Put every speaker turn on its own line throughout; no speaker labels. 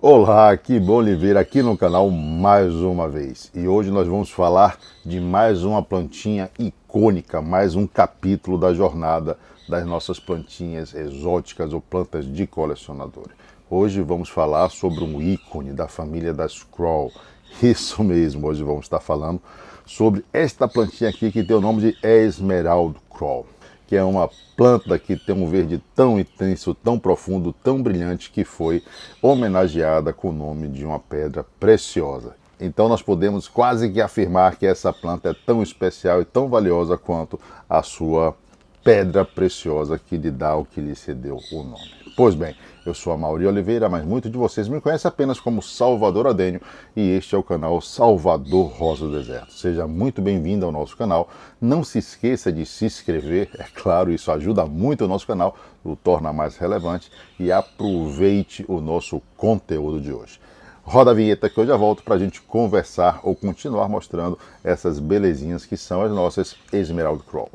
Olá, que bom lhe ver aqui no canal mais uma vez. E hoje nós vamos falar de mais uma plantinha icônica, mais um capítulo da jornada das nossas plantinhas exóticas ou plantas de colecionador. Hoje vamos falar sobre um ícone da família das Crow. Isso mesmo, hoje vamos estar falando sobre esta plantinha aqui que tem o nome de Esmeralda Crow, que é uma planta que tem um verde tão intenso, tão profundo, tão brilhante, que foi homenageada com o nome de uma pedra preciosa. Então nós podemos quase que afirmar que essa planta é tão especial e tão valiosa quanto a sua pedra preciosa que lhe dá o que lhe cedeu o nome. Pois bem, eu sou a Mauri Oliveira, mas muitos de vocês me conhecem apenas como Salvador Adênio e este é o canal Salvador Rosa do Deserto. Seja muito bem-vindo ao nosso canal. Não se esqueça de se inscrever, é claro, isso ajuda muito o nosso canal, o torna mais relevante, e aproveite o nosso conteúdo de hoje. Roda a vinheta que eu já volto para a gente conversar ou continuar mostrando essas belezinhas que são as nossas Esmeralda Crow.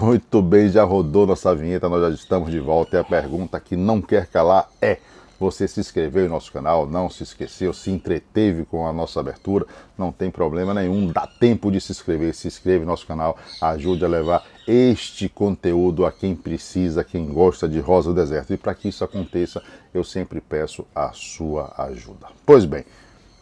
Muito bem, já rodou nossa vinheta, nós já estamos de volta e a pergunta que não quer calar é: você se inscreveu em nosso canal, não se esqueceu, se entreteve com a nossa abertura? Não tem problema nenhum, dá tempo de se inscrever, se inscreve no nosso canal, ajude a levar este conteúdo a quem precisa, quem gosta de Rosa do Deserto. E para que isso aconteça, eu sempre peço a sua ajuda. Pois bem,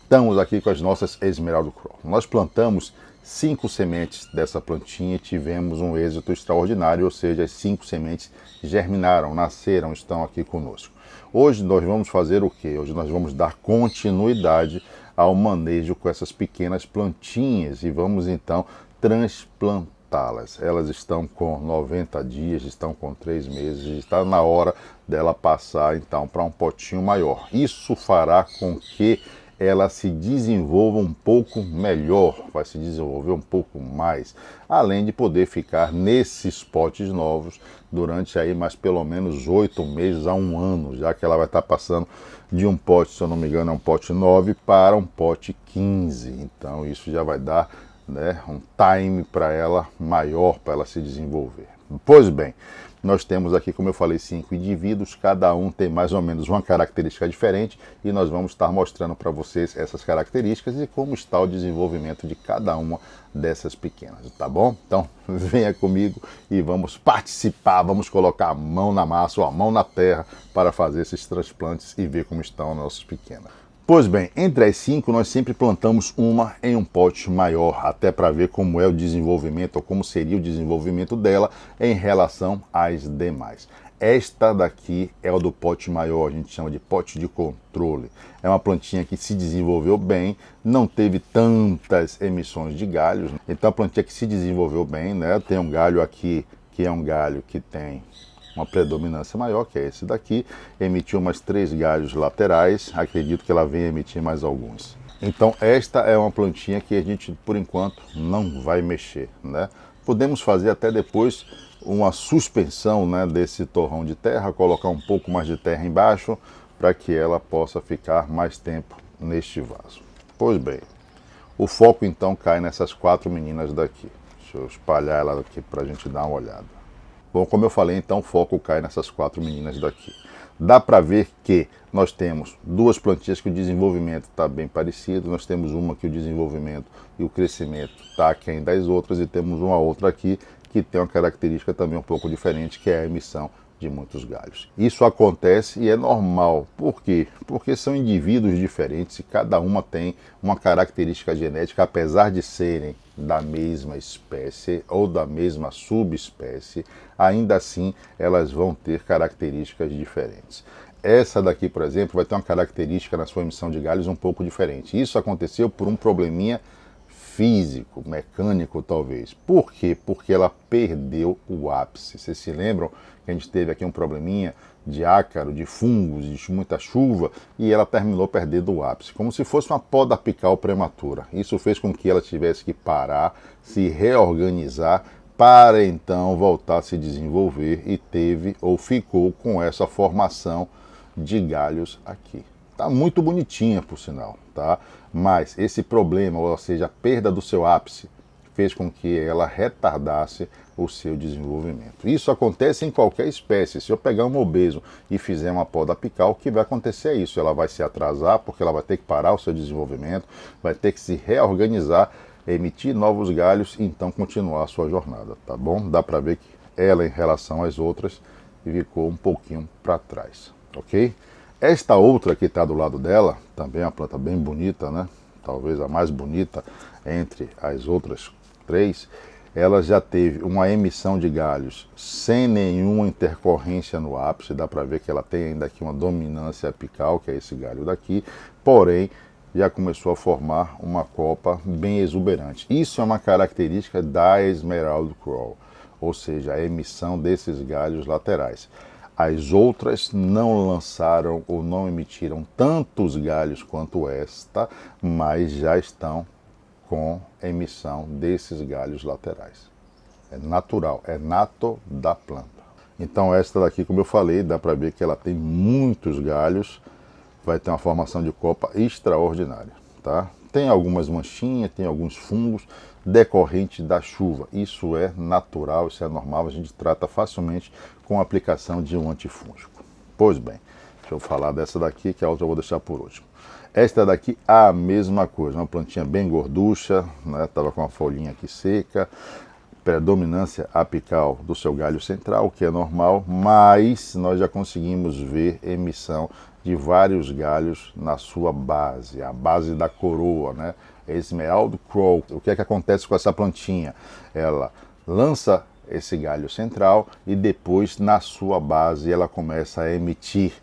estamos aqui com as nossas Esmeralda Crow. Nós plantamos 5 sementes dessa plantinha e tivemos um êxito extraordinário, ou seja, as 5 sementes germinaram, nasceram, estão aqui conosco. Hoje nós vamos fazer o quê? Hoje nós vamos dar continuidade ao manejo com essas pequenas plantinhas e vamos então transplantá-las. Elas estão com 90 dias, estão com 3 meses, está na hora dela passar então para um potinho maior. Isso fará com que ela se desenvolva um pouco melhor, vai se desenvolver um pouco mais, além de poder ficar nesses potes novos durante aí mais pelo menos 8 meses a 1 ano, já que ela vai estar passando de um pote, se eu não me engano, é um pote 9 para um pote 15. Então isso já vai dar, né, um time para ela maior, para ela se desenvolver. Pois bem, nós temos aqui, como eu falei, 5 indivíduos, cada um tem mais ou menos uma característica diferente e nós vamos estar mostrando para vocês essas características e como está o desenvolvimento de cada uma dessas pequenas, tá bom? Então venha comigo e vamos participar, vamos colocar a mão na massa ou a mão na terra para fazer esses transplantes e ver como estão as nossas pequenas. Pois bem, entre as 5 nós sempre plantamos uma em um pote maior, até para ver como é o desenvolvimento ou como seria o desenvolvimento dela em relação às demais. Esta daqui é o do pote maior, a gente chama de pote de controle. É uma plantinha que se desenvolveu bem, não teve tantas emissões de galhos, então a plantinha que se desenvolveu bem, né? Tem um galho aqui que é um galho que tem uma predominância maior, que é esse daqui, emitiu umas 3 galhos laterais, acredito que ela venha emitir mais alguns. Então esta é uma plantinha que a gente, por enquanto, não vai mexer, né? Podemos fazer até depois uma suspensão, né, desse torrão de terra, colocar um pouco mais de terra embaixo, para que ela possa ficar mais tempo neste vaso. Pois bem, o foco então cai nessas 4 meninas daqui. Deixa eu espalhar ela aqui para a gente dar uma olhada. Bom, como eu falei, então o foco cai nessas 4 meninas daqui. Dá para ver que nós temos 2 plantinhas que o desenvolvimento está bem parecido, nós temos uma que o desenvolvimento e o crescimento está aquém das outras e temos uma outra aqui que tem uma característica também um pouco diferente, que é a emissão de muitos galhos. Isso acontece e é normal. Por quê? Porque são indivíduos diferentes e cada uma tem uma característica genética, apesar de serem da mesma espécie ou da mesma subespécie, ainda assim elas vão ter características diferentes. Essa daqui, por exemplo, vai ter uma característica na sua emissão de galhos um pouco diferente. Isso aconteceu por um probleminha físico, mecânico talvez. Por quê? Porque ela perdeu o ápice. Vocês se lembram que a gente teve aqui um probleminha de ácaro, de fungos, de muita chuva, e ela terminou perdendo o ápice, como se fosse uma poda apical prematura. Isso fez com que ela tivesse que parar, se reorganizar, para então voltar a se desenvolver, e teve ou ficou com essa formação de galhos aqui. Tá muito bonitinha, por sinal, tá? Mas esse problema, ou seja, a perda do seu ápice, fez com que ela retardasse o seu desenvolvimento. Isso acontece em qualquer espécie. Se eu pegar um obeso e fizer uma poda apical, o que vai acontecer é isso. Ela vai se atrasar, porque ela vai ter que parar o seu desenvolvimento, vai ter que se reorganizar, emitir novos galhos e então continuar a sua jornada, tá bom? Dá para ver que ela, em relação às outras, ficou um pouquinho para trás, ok? Esta outra que está do lado dela, também é uma planta bem bonita, né? Talvez a mais bonita entre as outras três. Ela já teve uma emissão de galhos sem nenhuma intercorrência no ápice. Dá para ver que ela tem ainda aqui uma dominância apical, que é esse galho daqui. Porém, já começou a formar uma copa bem exuberante. Isso é uma característica da Emerald Coral, ou seja, a emissão desses galhos laterais. As outras não lançaram ou não emitiram tantos galhos quanto esta, mas já estão com emissão desses galhos laterais. É natural, é nato da planta. Então esta daqui, como eu falei, dá para ver que ela tem muitos galhos, vai ter uma formação de copa extraordinária, tá? Tem algumas manchinhas, tem alguns fungos decorrente da chuva. Isso é natural, isso é normal, a gente trata facilmente com a aplicação de um antifúngico. Pois bem, deixa eu falar dessa daqui, que a outra eu vou deixar por último. Esta daqui, a mesma coisa, uma plantinha bem gorducha, né? Tava com uma folhinha aqui seca, predominância apical do seu galho central, o que é normal, mas nós já conseguimos ver emissão de vários galhos na sua base, a base da coroa, né? Emerald Coral. O que é que acontece com essa plantinha? Ela lança esse galho central e depois na sua base ela começa a emitir,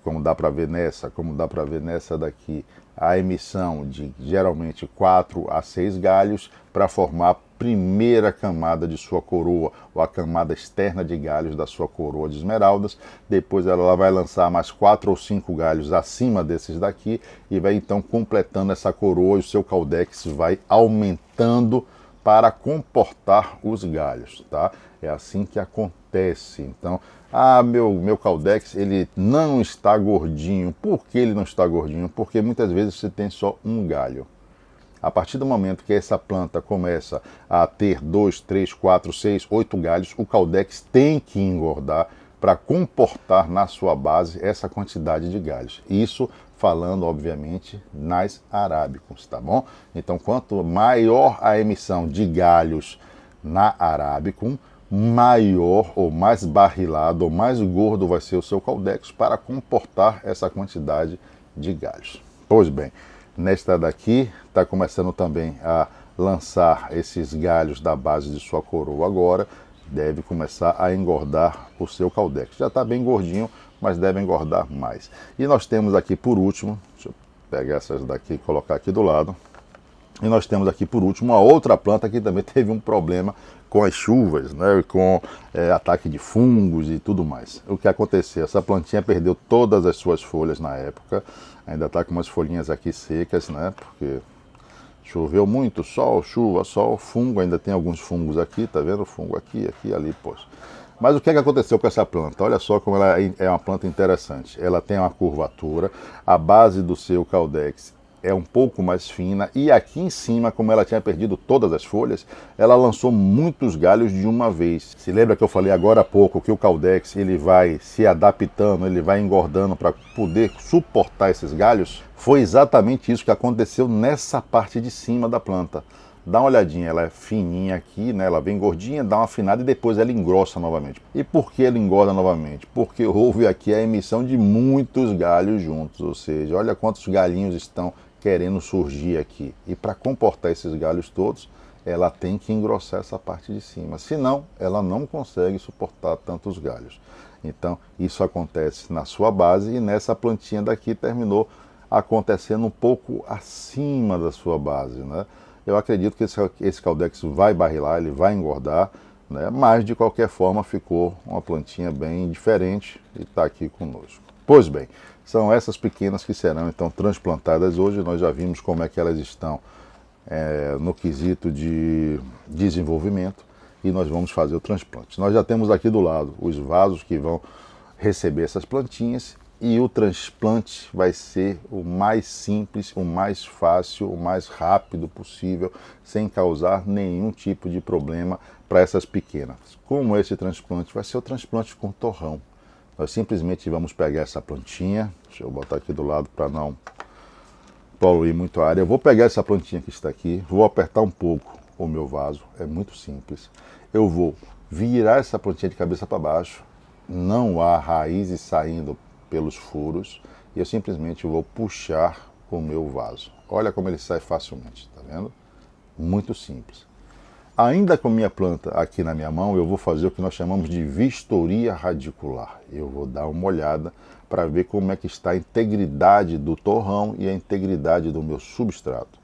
como dá para ver nessa, como dá para ver nessa daqui, a emissão de geralmente 4 a 6 galhos para formar a primeira camada de sua coroa, ou a camada externa de galhos da sua coroa de esmeraldas. Depois ela vai lançar mais 4 ou 5 galhos acima desses daqui e vai então completando essa coroa, e o seu caudex vai aumentando para comportar os galhos, tá? É assim que acontece. Então, meu caudex ele não está gordinho. Por que ele não está gordinho? Porque muitas vezes você tem só um galho. A partir do momento que essa planta começa a ter 2, 3, 4, 6, 8 galhos, o caudex tem que engordar para comportar na sua base essa quantidade de galhos. Isso falando, obviamente, nas arábicas, tá bom? Então, quanto maior a emissão de galhos na arábicum, maior ou mais barrilado ou mais gordo vai ser o seu caudex para comportar essa quantidade de galhos. Pois bem, nesta daqui está começando também a lançar esses galhos da base de sua coroa agora, deve começar a engordar o seu caudex. Já está bem gordinho, mas deve engordar mais. E nós temos aqui por último, deixa eu pegar essas daqui e colocar aqui do lado, e nós temos aqui por último uma outra planta que também teve um problema com as chuvas, né, com ataque de fungos e tudo mais. O que aconteceu? Essa plantinha perdeu todas as suas folhas na época, ainda está com umas folhinhas aqui secas, né, porque choveu muito, sol, chuva, sol, fungo, ainda tem alguns fungos aqui, tá vendo? Fungo aqui, aqui, ali, poxa. Mas o que é que aconteceu com essa planta? Olha só como ela é uma planta interessante. Ela tem uma curvatura, a base do seu caudex é um pouco mais fina, e aqui em cima, como ela tinha perdido todas as folhas, ela lançou muitos galhos de uma vez. Se lembra que eu falei agora há pouco que o caudex ele vai se adaptando, ele vai engordando para poder suportar esses galhos? Foi exatamente isso que aconteceu nessa parte de cima da planta. Dá uma olhadinha, ela é fininha aqui, né? Ela vem gordinha, dá uma afinada e depois ela engrossa novamente. E por que ela engorda novamente? Porque houve aqui a emissão de muitos galhos juntos, ou seja, olha quantos galhinhos estão querendo surgir aqui. E para comportar esses galhos todos, ela tem que engrossar essa parte de cima. Senão, ela não consegue suportar tantos galhos. Então, isso acontece na sua base e nessa plantinha daqui terminou acontecendo um pouco acima da sua base, né? Eu acredito que esse Caldex vai barrilar, ele vai engordar, né? Mas de qualquer forma ficou uma plantinha bem diferente e está aqui conosco. Pois bem, são essas pequenas que serão então transplantadas hoje. Nós já vimos como é que elas estão no quesito de desenvolvimento e nós vamos fazer o transplante. Nós já temos aqui do lado os vasos que vão receber essas plantinhas e o transplante vai ser o mais simples, o mais fácil, o mais rápido possível, sem causar nenhum tipo de problema para essas pequenas. Como esse transplante vai ser o transplante com torrão. Nós simplesmente vamos pegar essa plantinha, deixa eu botar aqui do lado para não poluir muito a área. Eu vou pegar essa plantinha que está aqui, vou apertar um pouco o meu vaso, é muito simples. Eu vou virar essa plantinha de cabeça para baixo, não há raízes saindo pelos furos, e eu simplesmente vou puxar o meu vaso. Olha como ele sai facilmente, tá vendo? Muito simples. Ainda com minha planta aqui na minha mão, eu vou fazer o que nós chamamos de vistoria radicular. Eu vou dar uma olhada para ver como é que está a integridade do torrão e a integridade do meu substrato.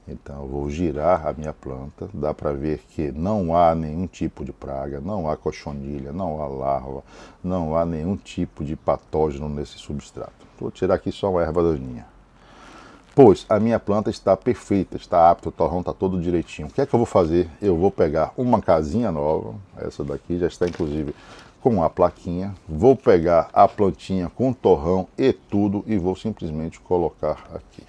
Então eu vou girar a minha planta, dá para ver que não há nenhum tipo de praga, não há cochonilha, não há larva, não há nenhum tipo de patógeno nesse substrato. Vou tirar aqui só uma erva daninha. Pois a minha planta está perfeita, está apta, o torrão está todo direitinho. O que é que eu vou fazer? Eu vou pegar uma casinha nova, essa daqui já está inclusive com a plaquinha, vou pegar a plantinha com torrão e tudo e vou simplesmente colocar aqui.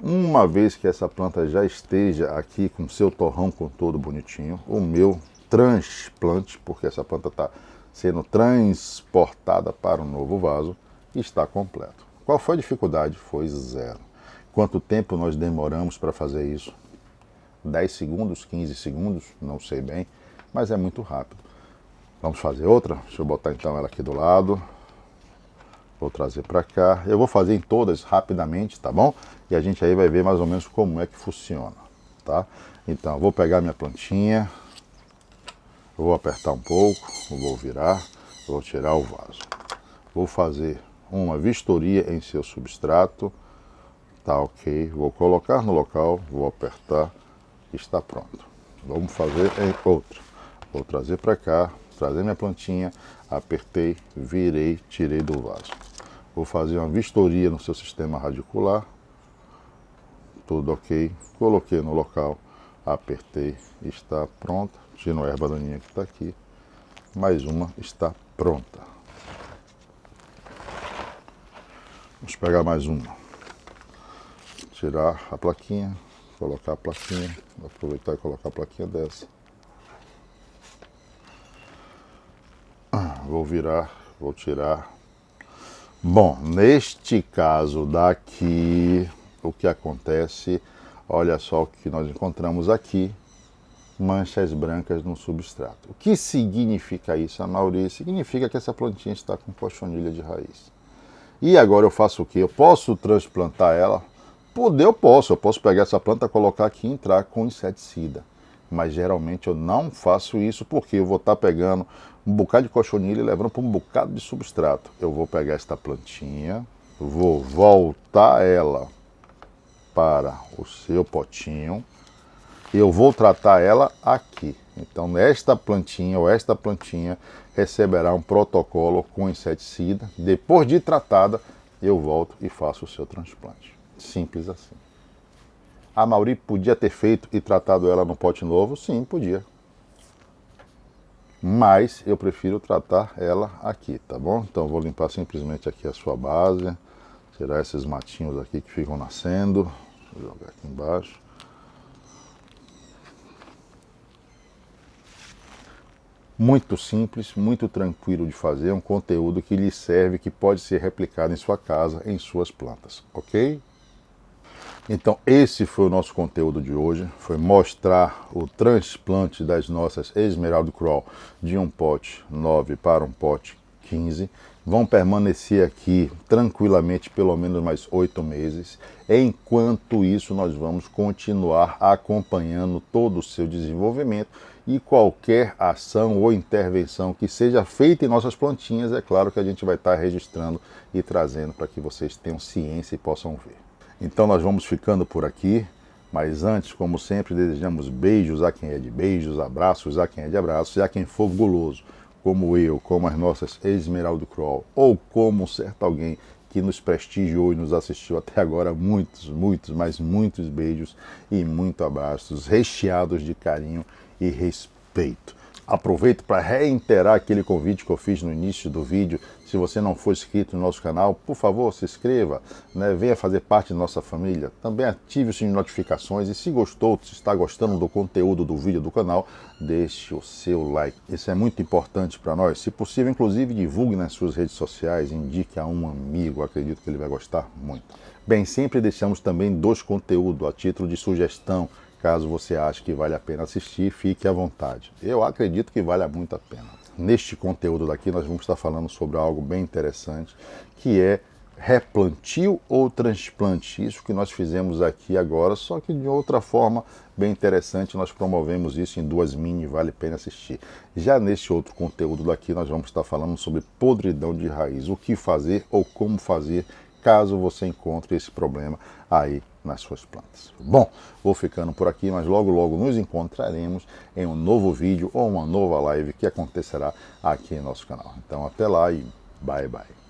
Uma vez que essa planta já esteja aqui com seu torrão com todo bonitinho, o meu transplante, porque essa planta está sendo transportada para um novo vaso, está completo. Qual foi a dificuldade? Foi zero. Quanto tempo nós demoramos para fazer isso? 10 segundos, 15 segundos? Não sei bem, mas é muito rápido. Vamos fazer outra? Deixa eu botar então ela aqui do lado. Vou trazer para cá. Eu vou fazer em todas rapidamente, tá bom? E a gente aí vai ver mais ou menos como é que funciona, tá? Então, vou pegar minha plantinha, vou apertar um pouco, vou virar, vou tirar o vaso. Vou fazer uma vistoria em seu substrato, tá ok. Vou colocar no local, vou apertar, está pronto. Vamos fazer em outra. Vou trazer para cá, trazer minha plantinha, apertei, virei, tirei do vaso. Vou fazer uma vistoria no seu sistema radicular, tudo ok. Coloquei no local, apertei, está pronta. Tiro a erva daninha que está aqui. Mais uma está pronta. Vamos pegar mais uma. Tirar a plaquinha, colocar a plaquinha, vou aproveitar e colocar a plaquinha dessa. Vou virar, vou tirar. Bom, neste caso daqui, o que acontece, olha só o que nós encontramos aqui, manchas brancas no substrato. O que significa isso, Amaury? Significa que essa plantinha está com cochonilha de raiz. E agora eu faço o quê? Eu posso transplantar ela? Eu posso pegar essa planta, colocar aqui e entrar com inseticida. Mas geralmente eu não faço isso porque eu vou estar pegando um bocado de cochonilha e levando para um bocado de substrato. Eu vou pegar esta plantinha, vou voltar ela para o seu potinho e eu vou tratar ela aqui. Então esta plantinha ou esta plantinha receberá um protocolo com inseticida. Depois de tratada, eu volto e faço o seu transplante. Simples assim. A Mauri podia ter feito e tratado ela no pote novo? Sim, podia. Mas eu prefiro tratar ela aqui, tá bom? Então vou limpar simplesmente aqui a sua base, tirar esses matinhos aqui que ficam nascendo, vou jogar aqui embaixo. Muito simples, muito tranquilo de fazer, um conteúdo que lhe serve, que pode ser replicado em sua casa, em suas plantas, ok? Então esse foi o nosso conteúdo de hoje, foi mostrar o transplante das nossas Esmeralda Crawl de um pote 9 para um pote 15. Vão permanecer aqui tranquilamente pelo menos mais 8 meses. Enquanto isso nós vamos continuar acompanhando todo o seu desenvolvimento e qualquer ação ou intervenção que seja feita em nossas plantinhas, é claro que a gente vai estar registrando e trazendo para que vocês tenham ciência e possam ver. Então nós vamos ficando por aqui, mas antes, como sempre, desejamos beijos a quem é de beijos, abraços a quem é de abraços, e a quem for guloso, como eu, como as nossas Esmeralda Kroll, ou como certo alguém que nos prestigiou e nos assistiu até agora, muitos, mas muitos beijos e muitos abraços recheados de carinho e respeito. Aproveito para reiterar aquele convite que eu fiz no início do vídeo. Se você não for inscrito no nosso canal, por favor, se inscreva, né? Venha fazer parte da nossa família. Também ative o sininho de notificações e se gostou, se está gostando do conteúdo do vídeo do canal, deixe o seu like. Isso é muito importante para nós. Se possível, inclusive, divulgue nas suas redes sociais, indique a um amigo, acredito que ele vai gostar muito. Bem, sempre deixamos também 2 conteúdos a título de sugestão. Caso você ache que vale a pena assistir, fique à vontade. Eu acredito que vale muito a pena. Neste conteúdo daqui nós vamos estar falando sobre algo bem interessante, que é replantio ou transplante. Isso que nós fizemos aqui agora, só que de outra forma bem interessante. Nós promovemos isso em 2 mini, vale a pena assistir. Já neste outro conteúdo daqui nós vamos estar falando sobre podridão de raiz. O que fazer ou como fazer caso você encontre esse problema aí nas suas plantas. Bom, vou ficando por aqui, mas logo nos encontraremos em um novo vídeo ou uma nova live que acontecerá aqui em nosso canal. Então até lá e bye bye.